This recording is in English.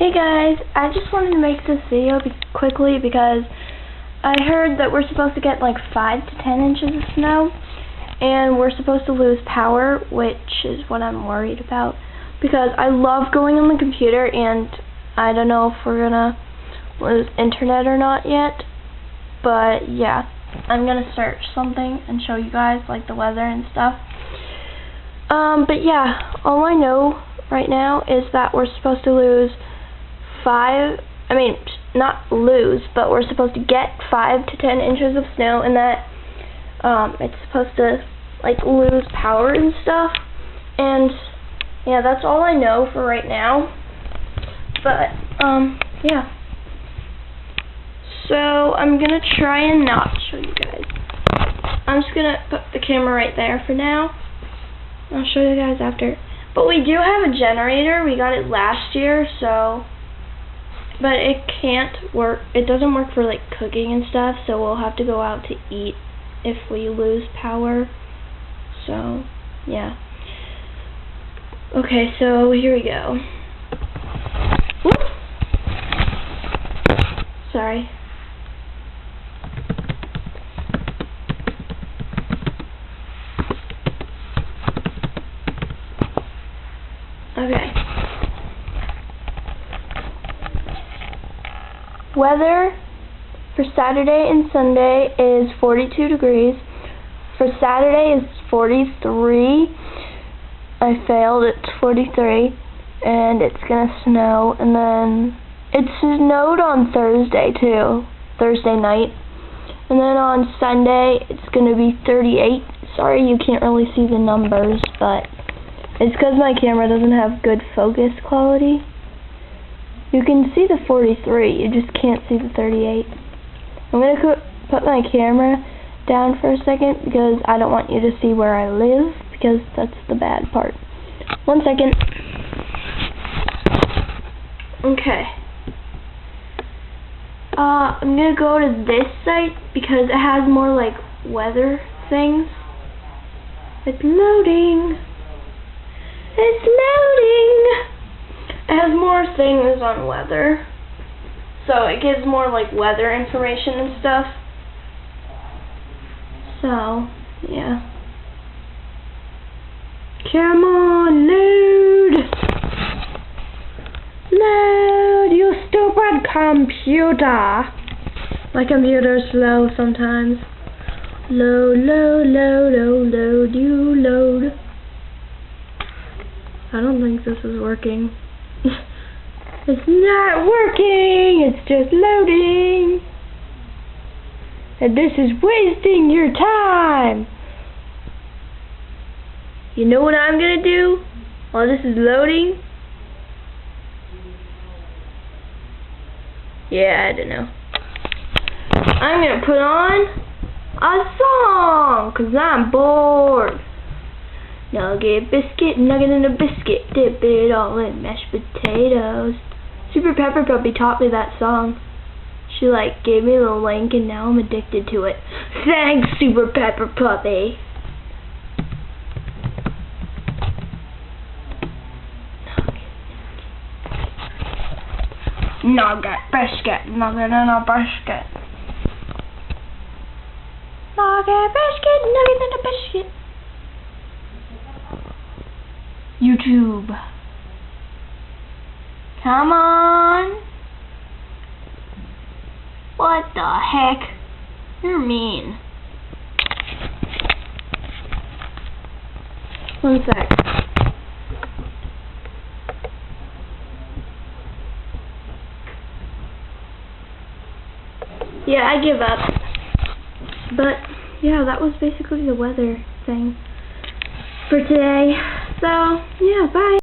Hey guys, I just wanted to make this video quickly because I heard that we're supposed to get like 5 to 10 inches of snow, and we're supposed to lose power, which is what I'm worried about because I love going on the computer, and I don't know if we're gonna lose internet or not yet, but yeah, I'm gonna search something and show you guys like the weather and stuff. But yeah, all I know right now is that we're supposed to lose not lose, but we're supposed to get 5 to 10 inches of snow, and that it's supposed to like lose power and stuff. And yeah, that's all I know for right now. But yeah. So I'm gonna try and not show you guys. I'm just gonna put the camera right there for now. I'll show you guys after. But we do have a generator. We got it last year, so. But it can't work. It doesn't work for like cooking and stuff, so we'll have to go out to eat if we lose power. So, yeah. Okay, so here we go. Whoop. Sorry. Okay. Weather for Saturday and Sunday is 42 degrees. For Saturday is 43. I failed, it's 43. And it's gonna snow. And then it snowed on Thursday too. Thursday night. And then on Sunday it's gonna be 38. Sorry you can't really see the numbers, but it's because my camera doesn't have good focus quality. You can see the 43, you just can't see the 38. I'm going to put my camera down for a second because I don't want you to see where I live, because that's the bad part. 1 second. Okay. I'm going to go to this site because it has more like weather things. It's loading. It's loading. It has more things on weather, so it gives more like weather information and stuff. So, yeah. Come on, load! Load, you stupid computer! My computer's slow sometimes. Load, load, load, load, load, you load. I don't think this is working. It's not working, it's just loading. And this is wasting your time. You know what I'm gonna do while this is loading? Yeah, I don't know. I'm gonna put on a song, 'cause I'm bored. Nugget, biscuit, nugget and a biscuit, dip it all in mashed potatoes. Super Pepper Puppy taught me that song. She like gave me the link and now I'm addicted to it. Thanks, Super Pepper Puppy. Nugget, biscuit, nugget and a biscuit. Nugget, biscuit, nugget and a biscuit. YouTube. Come on. What the heck? You're mean. 1 sec. Yeah, I give up. But yeah, that was basically the weather thing for today. So, yeah, bye.